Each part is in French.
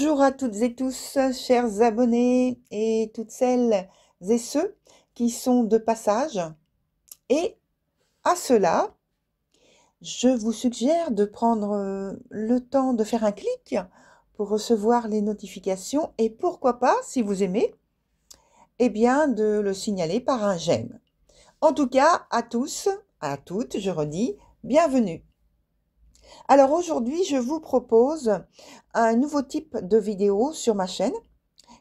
Bonjour à toutes et tous, chers abonnés et toutes celles et ceux qui sont de passage. Et à cela, je vous suggère de prendre le temps de faire un clic pour recevoir les notifications et pourquoi pas, si vous aimez, eh bien de le signaler par un j'aime. En tout cas, à tous, à toutes, je redis, bienvenue. Alors aujourd'hui, je vous propose un nouveau type de vidéo sur ma chaîne.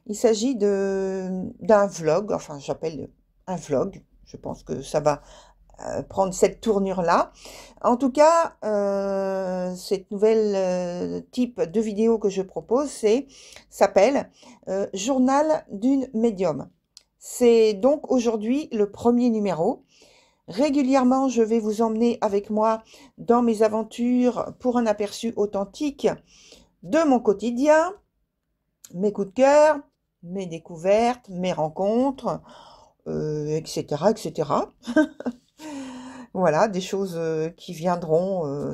Il s'agit d'un vlog, enfin j'appelle un vlog, je pense que ça va prendre cette tournure-là. En tout cas, cette nouvelle type de vidéo que je propose, s'appelle Journal d'une médium. C'est donc aujourd'hui le premier numéro. Régulièrement, je vais vous emmener avec moi dans mes aventures pour un aperçu authentique de mon quotidien, mes coups de cœur, mes découvertes, mes rencontres, etc., etc. Voilà, des choses qui viendront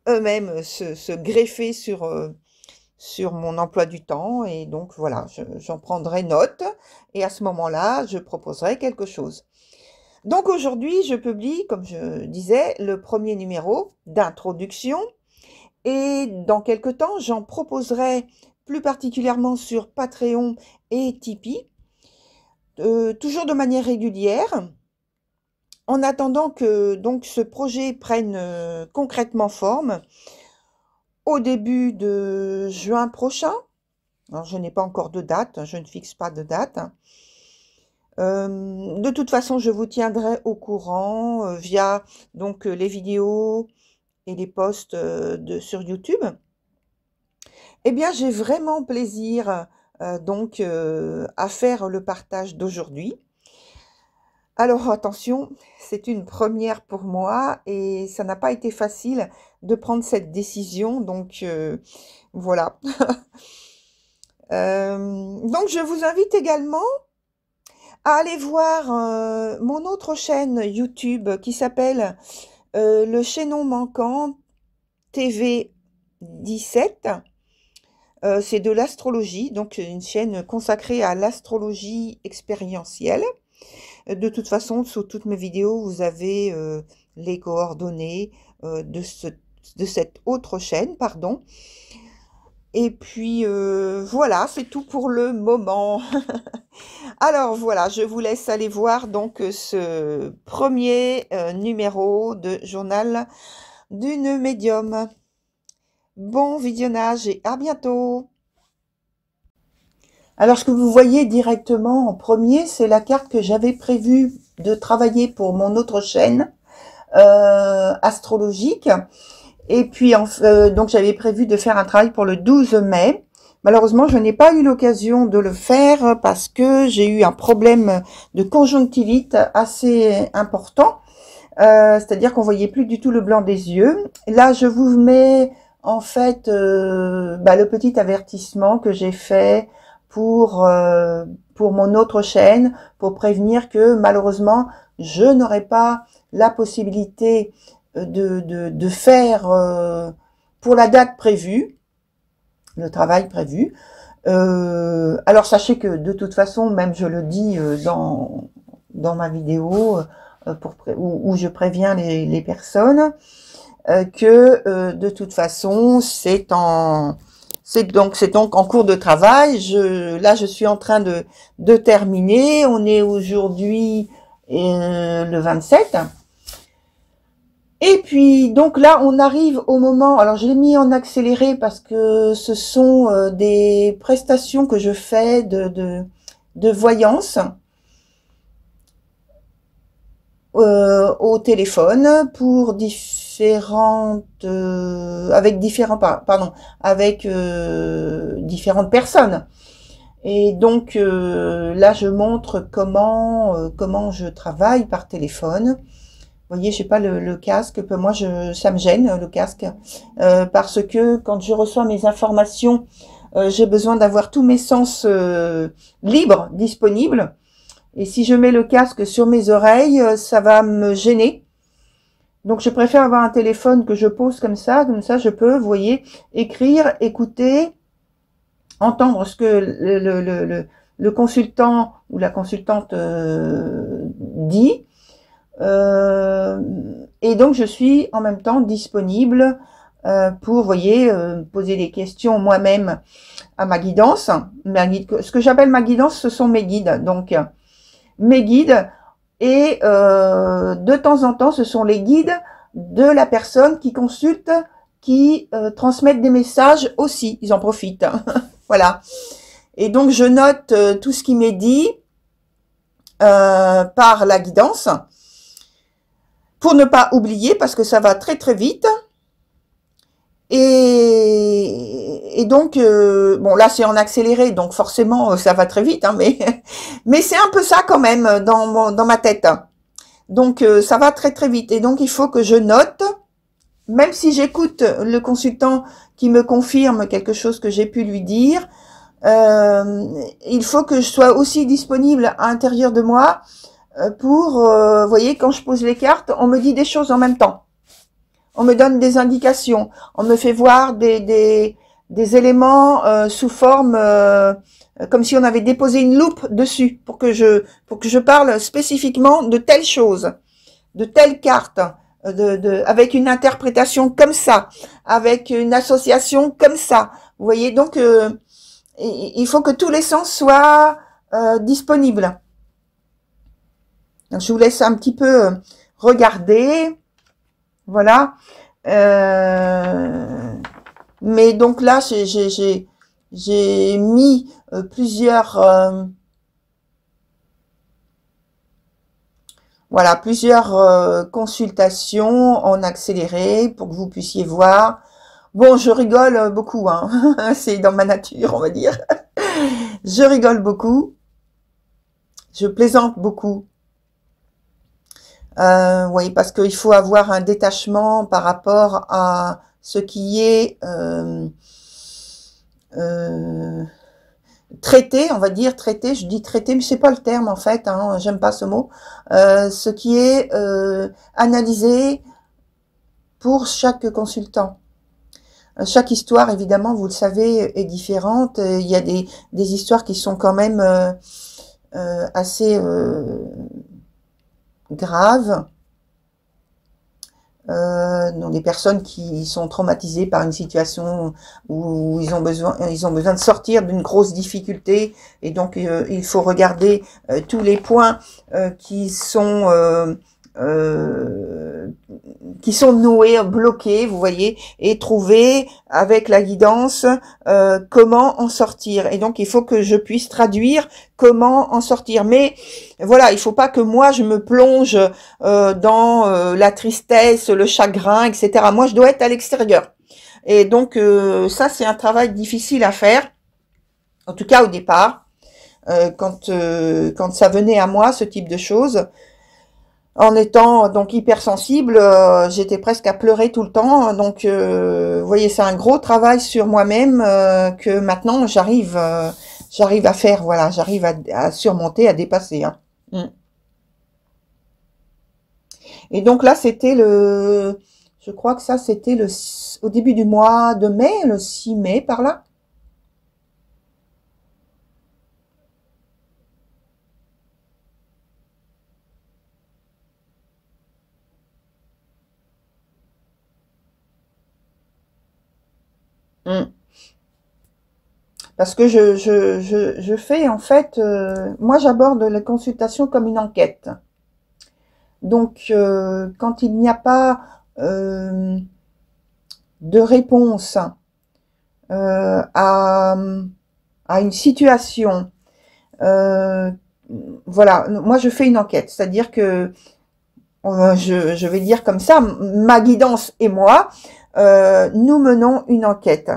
eux-mêmes se greffer sur mon emploi du temps. Et donc, voilà, j'en prendrai note. Et à ce moment-là, je proposerai quelque chose. Donc, aujourd'hui, je publie, comme je disais, le premier numéro d'introduction. Et dans quelque temps, j'en proposerai plus particulièrement sur Patreon et Tipeee, toujours de manière régulière, en attendant que donc ce projet prenne concrètement forme au début de juin prochain. Alors, je n'ai pas encore de date, je ne fixe pas de date. De toute façon, je vous tiendrai au courant via donc les vidéos et les posts sur YouTube. Eh bien, j'ai vraiment plaisir donc à faire le partage d'aujourd'hui. Alors attention, c'est une première pour moi et ça n'a pas été facile de prendre cette décision, donc voilà. Donc je vous invite également à aller voir mon autre chaîne YouTube qui s'appelle Le Chaînon Manquant TV 17. C'est de l'astrologie, donc une chaîne consacrée à l'astrologie expérientielle. De toute façon, sous toutes mes vidéos, vous avez les coordonnées de cette autre chaîne, pardon. Et puis, voilà, c'est tout pour le moment. Alors, voilà, je vous laisse aller voir donc ce premier numéro de Journal d'une médium. Bon visionnage et à bientôt. Alors, ce que vous voyez directement en premier, c'est la carte que j'avais prévu de travailler pour mon autre chaîne astrologique. Et puis, donc, j'avais prévu de faire un travail pour le 12 mai. Malheureusement, je n'ai pas eu l'occasion de le faire parce que j'ai eu un problème de conjonctivite assez important. C'est-à-dire qu'on voyait plus du tout le blanc des yeux. Là, je vous mets en fait le petit avertissement que j'ai fait pour mon autre chaîne, pour prévenir que malheureusement, je n'aurai pas la possibilité de faire pour la date prévue, le travail prévu. Alors sachez que de toute façon, même je le dis dans ma vidéo où je préviens les personnes que de toute façon c'est donc en cours de travail. Là je suis en train de terminer. On est aujourd'hui le 27. Et puis, donc là, on arrive au moment, alors je l'ai mis en accéléré parce que ce sont des prestations que je fais de voyance au téléphone pour avec différentes personnes. Et donc là, je montre comment je travaille par téléphone. Vous voyez, j'ai pas le casque. Moi, ça me gêne le casque parce que quand je reçois mes informations, j'ai besoin d'avoir tous mes sens libres, disponibles. Et si je mets le casque sur mes oreilles, ça va me gêner. Donc, je préfère avoir un téléphone que je pose comme ça je peux, vous voyez, écrire, écouter entendre ce que le consultant ou la consultante dit. Et donc, je suis en même temps disponible pour, vous voyez, poser des questions moi-même à ma guidance. Ce que j'appelle ma guidance, ce sont mes guides. Donc, mes guides. Et de temps en temps, ce sont les guides de la personne qui consulte, qui transmettent des messages aussi. Ils en profitent. Voilà. Et donc, je note tout ce qui m'est dit par la guidance pour ne pas oublier, parce que ça va très très vite. Et donc, bon, là, c'est en accéléré, donc forcément, ça va très vite, hein, mais c'est un peu ça quand même dans ma tête. Donc, ça va très très vite. Et donc, il faut que je note, même si j'écoute le consultant qui me confirme quelque chose que j'ai pu lui dire, il faut que je sois aussi disponible à l'intérieur de moi pour, vous voyez, quand je pose les cartes, on me dit des choses en même temps. On me donne des indications. On me fait voir des éléments sous forme, comme si on avait déposé une loupe dessus pour que je parle spécifiquement de telle chose, de telle carte, avec une interprétation comme ça, avec une association comme ça. Vous voyez, donc il faut que tous les sens soient disponibles. Donc, je vous laisse un petit peu regarder. Voilà. Mais donc là, j'ai mis plusieurs consultations en accéléré pour que vous puissiez voir. Bon, je rigole beaucoup, hein. C'est dans ma nature, on va dire. Je rigole beaucoup. Je plaisante beaucoup. Vous voyez, parce qu'il faut avoir un détachement par rapport à ce qui est traité, on va dire traité. Je dis traité, mais c'est pas le terme en fait. Hein, j'aime pas ce mot. Ce qui est analysé pour chaque consultant. Chaque histoire, évidemment, vous le savez, est différente. Il y a des histoires qui sont quand même assez graves. Donc des personnes qui sont traumatisées par une situation où ils ont besoin de sortir d'une grosse difficulté, et donc il faut regarder tous les points qui sont noués, bloqués, vous voyez, et trouver avec la guidance comment en sortir. Et donc il faut que je puisse traduire comment en sortir. Mais voilà, il faut pas que moi je me plonge dans la tristesse, le chagrin, etc. Moi je dois être à l'extérieur. Et donc ça c'est un travail difficile à faire, en tout cas au départ, quand ça venait à moi, ce type de choses. En étant donc hypersensible, j'étais presque à pleurer tout le temps. Donc, vous voyez, c'est un gros travail sur moi-même que maintenant j'arrive à faire. Voilà, j'arrive à surmonter, à dépasser. Hein. Et donc là, c'était je crois que ça, c'était au début du mois de mai, le 6 mai, par là. Parce que je fais, en fait, moi j'aborde la consultation comme une enquête. Donc, quand il n'y a pas de réponse à une situation, voilà, moi je fais une enquête. C'est-à-dire que, je vais dire comme ça, ma guidance et moi, nous menons une enquête.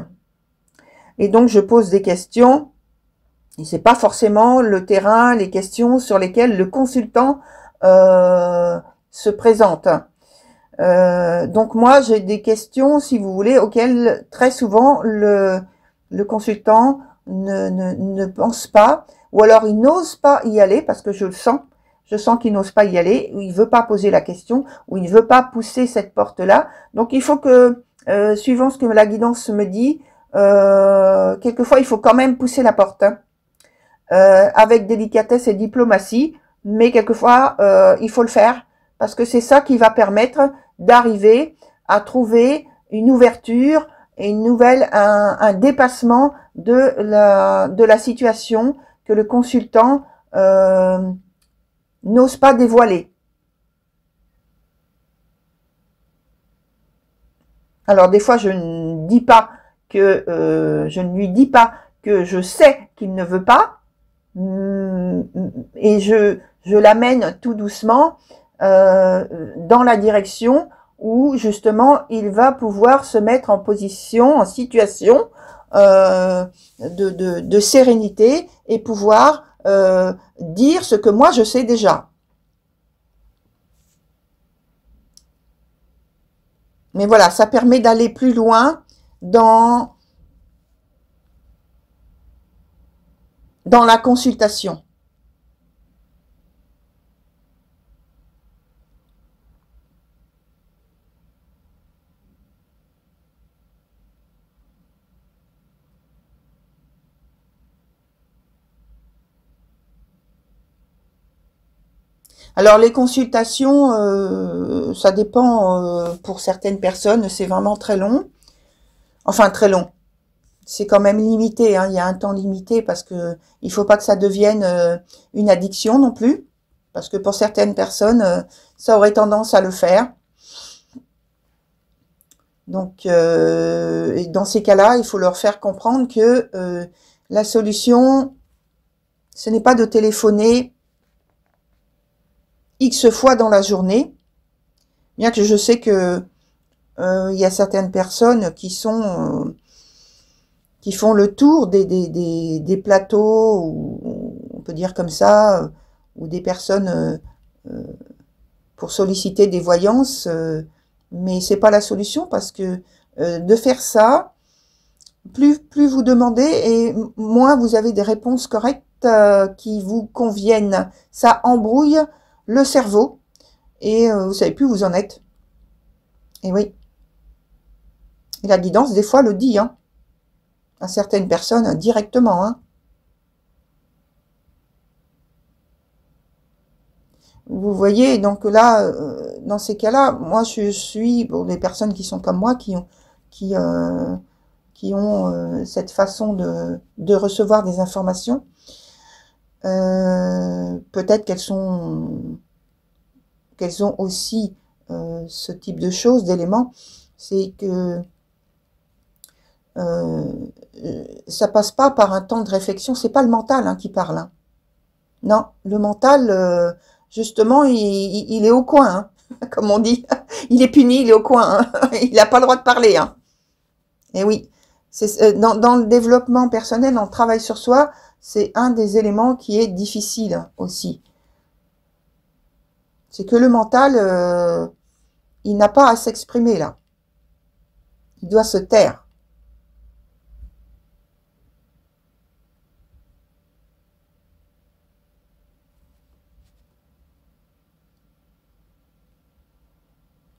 Et donc, je pose des questions, et c'est pas forcément le terrain, les questions sur lesquelles le consultant se présente. Donc, moi, j'ai des questions, si vous voulez, auxquelles très souvent le consultant ne pense pas, ou alors il n'ose pas y aller, parce que je le sens. Je sens qu'il n'ose pas y aller, ou il veut pas poser la question, ou il ne veut pas pousser cette porte-là. Donc, il faut que, suivant ce que la guidance me dit, quelquefois, il faut quand même pousser la porte, hein, avec délicatesse et diplomatie, mais quelquefois, il faut le faire, parce que c'est ça qui va permettre d'arriver à trouver une ouverture et une nouvelle, un dépassement de la situation que le consultant n'ose pas dévoiler. Alors des fois, je ne dis pas que je ne lui dis pas que je sais qu'il ne veut pas, et je l'amène tout doucement dans la direction où justement il va pouvoir se mettre en position, en situation de sérénité et pouvoir dire ce que moi je sais déjà. Mais voilà, ça permet d'aller plus loin dans la consultation. Alors les consultations, ça dépend, pour certaines personnes, c'est vraiment très long. Enfin très long. C'est quand même limité, hein. Il y a un temps limité parce que il faut pas que ça devienne une addiction non plus. Parce que pour certaines personnes, ça aurait tendance à le faire. Donc, et dans ces cas-là, il faut leur faire comprendre que la solution, ce n'est pas de téléphoner X fois dans la journée. Bien que je sais que il y a certaines personnes qui sont qui font le tour des plateaux, ou on peut dire comme ça, ou des personnes pour solliciter des voyances, mais c'est pas la solution parce que de faire ça, plus vous demandez et moins vous avez des réponses correctes qui vous conviennent. Ça embrouille le cerveau et vous savez plus où vous en êtes. Et oui. Et la guidance, des fois, le dit, hein, à certaines personnes directement, hein. Vous voyez, donc là, dans ces cas-là, moi je suis, pour les personnes qui sont comme moi, qui ont cette façon de recevoir des informations, peut-être qu'elles ont aussi ce type de choses, d'éléments, c'est que ça passe pas par un temps de réflexion, c'est pas le mental hein, qui parle. Hein. Non, le mental, justement, il est au coin, hein, comme on dit. Il est puni, il est au coin. Hein. Il n'a pas le droit de parler. Hein. Et oui, dans le développement personnel, dans le travail sur soi, c'est un des éléments qui est difficile aussi. C'est que le mental, il n'a pas à s'exprimer là. Il doit se taire.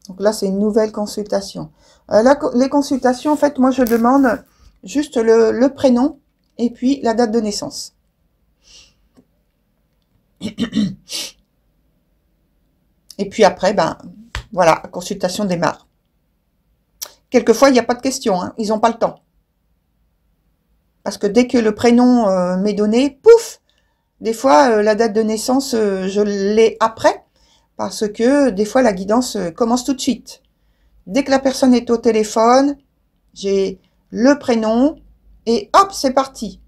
Donc là, c'est une nouvelle consultation. Les consultations, en fait, moi, je demande juste le prénom et puis la date de naissance. Et puis après, ben, voilà, la consultation démarre. Quelquefois, il n'y a pas de questions, hein, ils n'ont pas le temps. Parce que dès que le prénom m'est donné, pouf, des fois, la date de naissance, je l'ai après. Parce que des fois, la guidance commence tout de suite. Dès que la personne est au téléphone, j'ai le prénom et hop, c'est parti.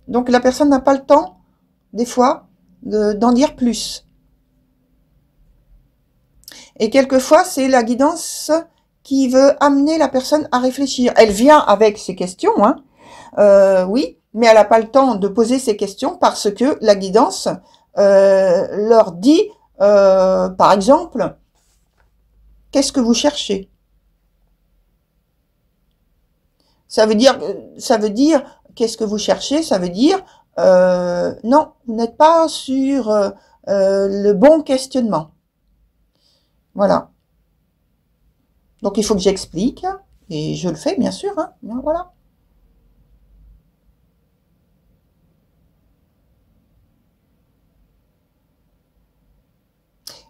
Donc la personne n'a pas le temps, des fois, d'en dire plus. Et quelquefois, c'est la guidance qui veut amener la personne à réfléchir. Elle vient avec ses questions, hein, oui, mais elle n'a pas le temps de poser ses questions parce que la guidance leur dit, par exemple, qu'est-ce que vous cherchez? Ça veut dire, qu'est-ce que vous cherchez? Ça veut dire, non, vous n'êtes pas sur le bon questionnement. Voilà. Donc il faut que j'explique, et je le fais bien sûr, hein, voilà.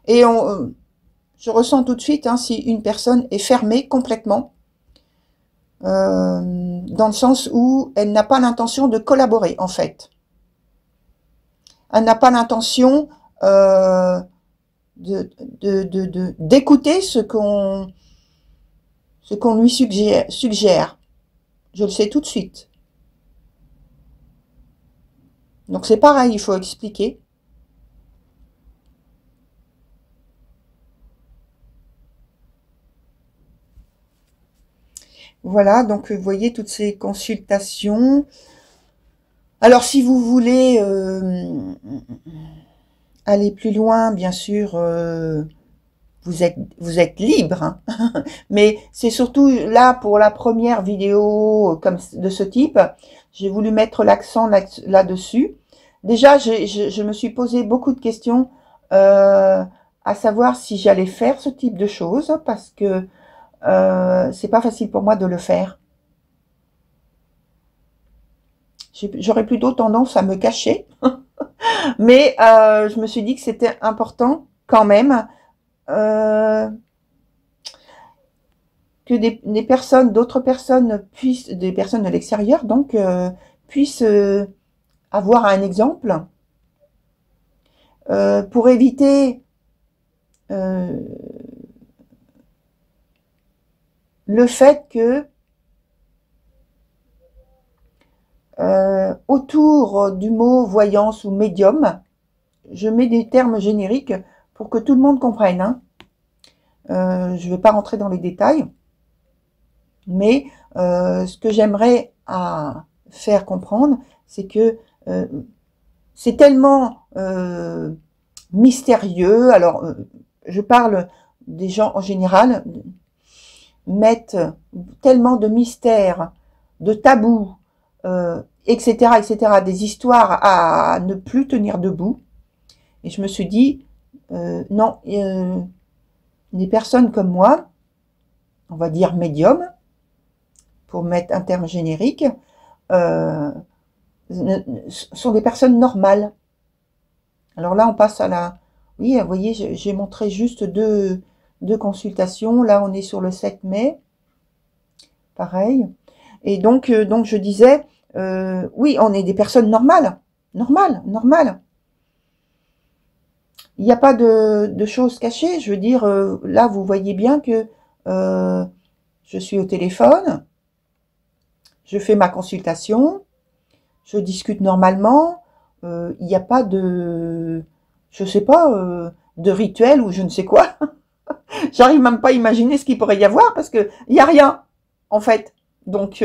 Et je ressens tout de suite hein, si une personne est fermée complètement, dans le sens où elle n'a pas l'intention de collaborer, en fait. Elle n'a pas l'intention d'écouter ce qu'on lui suggère. Je le sais tout de suite. Donc c'est pareil, il faut expliquer. Voilà, donc vous voyez toutes ces consultations. Alors si vous voulez aller plus loin, bien sûr, vous êtes libre, hein. Mais c'est surtout là pour la première vidéo comme de ce type, j'ai voulu mettre l'accent là-dessus. Déjà, je me suis posé beaucoup de questions, à savoir si j'allais faire ce type de choses, parce que c'est pas facile pour moi de le faire. J'aurais plutôt tendance à me cacher, mais je me suis dit que c'était important quand même que des personnes, d'autres personnes puissent, des personnes de l'extérieur donc, puissent avoir un exemple pour éviter le fait que autour du mot voyance ou médium, je mets des termes génériques pour que tout le monde comprenne. Hein. Je ne vais pas rentrer dans les détails, mais ce que j'aimerais faire comprendre, c'est que c'est tellement mystérieux. Alors, je parle des gens en général, mettent tellement de mystères, de tabous, etc., etc., des histoires à ne plus tenir debout. Et je me suis dit, non, des personnes comme moi, on va dire médium, pour mettre un terme générique, sont des personnes normales. Alors là, on passe à la... Oui, vous voyez, j'ai montré juste deux consultations. Là, on est sur le 7 mai. Pareil. Et donc je disais, oui, on est des personnes normales. Normales. Il n'y a pas de choses cachées. Je veux dire, là, vous voyez bien que je suis au téléphone, je fais ma consultation, je discute normalement, il n'y a pas de, je sais pas, de rituel ou je ne sais quoi. J'arrive même pas à imaginer ce qu'il pourrait y avoir parce que il n'y a rien, en fait. Donc,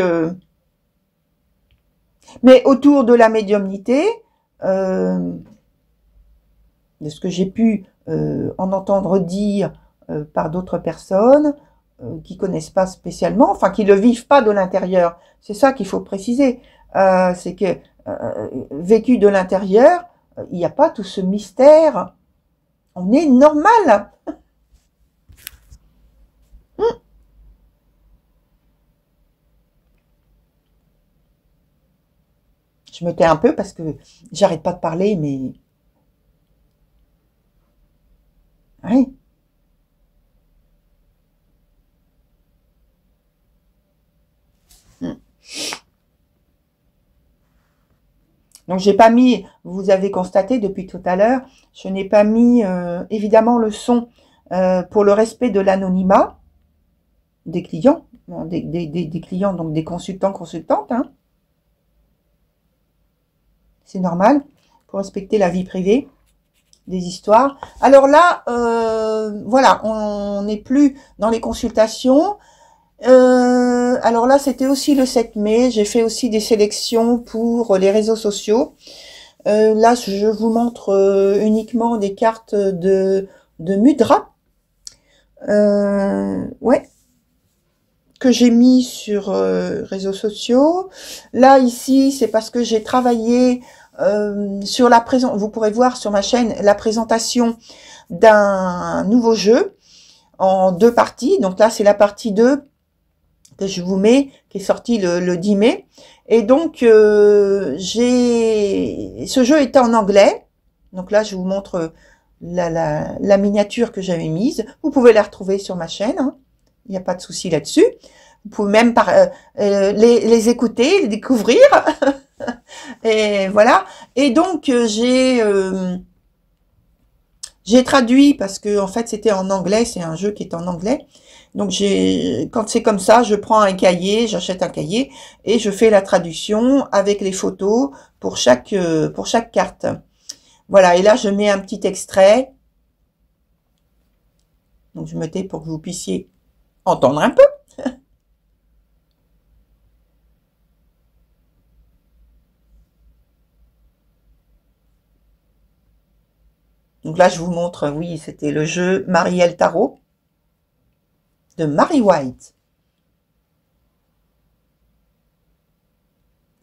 mais autour de la médiumnité, de ce que j'ai pu en entendre dire par d'autres personnes qui connaissent pas spécialement, enfin qui le vivent pas de l'intérieur. C'est ça qu'il faut préciser. C'est que vécu de l'intérieur, il n'y a pas tout ce mystère. On est normal. Je me tais un peu parce que j'arrête pas de parler, mais oui. Donc j'ai pas mis, vous avez constaté depuis tout à l'heure, je n'ai pas mis évidemment le son pour le respect de l'anonymat des clients, des clients, donc des consultants, consultantes. Hein. C'est normal, pour respecter la vie privée des histoires. Alors là, voilà, on n'est plus dans les consultations. Alors là, c'était aussi le 7 mai. J'ai fait aussi des sélections pour les réseaux sociaux. Là, je vous montre uniquement des cartes de Mudra. Ouais, que j'ai mis sur réseaux sociaux. Là, ici, c'est parce que j'ai travaillé sur la présentation. Vous pourrez voir sur ma chaîne la présentation d'un nouveau jeu en 2 parties. Donc là, c'est la partie 2 que je vous mets, qui est sortie le 10 mai. Et donc, ce jeu était en anglais. Donc là, je vous montre la miniature que j'avais mise. Vous pouvez la retrouver sur ma chaîne, hein. Il n'y a pas de souci là-dessus. Vous pouvez même les écouter, les découvrir. Et voilà. Et donc, j'ai traduit parce que en fait c'était en anglais, c'est un jeu qui est en anglais. Donc quand c'est comme ça, je prends un cahier, j'achète un cahier et je fais la traduction avec les photos pour chaque carte. Voilà, et là je mets un petit extrait. Donc je me tais pour que vous puissiez entendre un peu. Donc là je vous montre, oui, c'était le jeu Marielle Tarot de Mary White.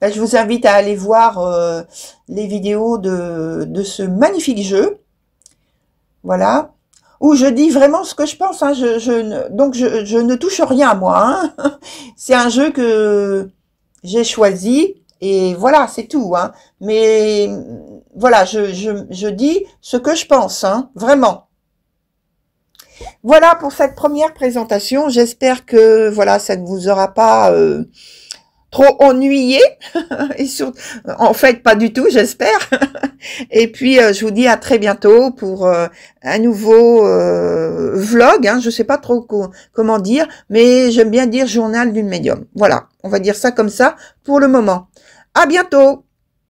Là, je vous invite à aller voir les vidéos de ce magnifique jeu. Voilà. Où je dis vraiment ce que je pense. Hein. Donc, je ne touche rien à moi. Hein. C'est un jeu que j'ai choisi. Et voilà, c'est tout. Hein. Mais voilà, je dis ce que je pense. Hein. Vraiment. Voilà pour cette première présentation. J'espère que voilà, ça ne vous aura pas trop ennuyé. Et en fait, pas du tout, j'espère. Et puis, je vous dis à très bientôt pour un nouveau vlog. Hein, je sais pas trop comment dire, mais j'aime bien dire journal d'une médium. Voilà, on va dire ça comme ça pour le moment. À bientôt.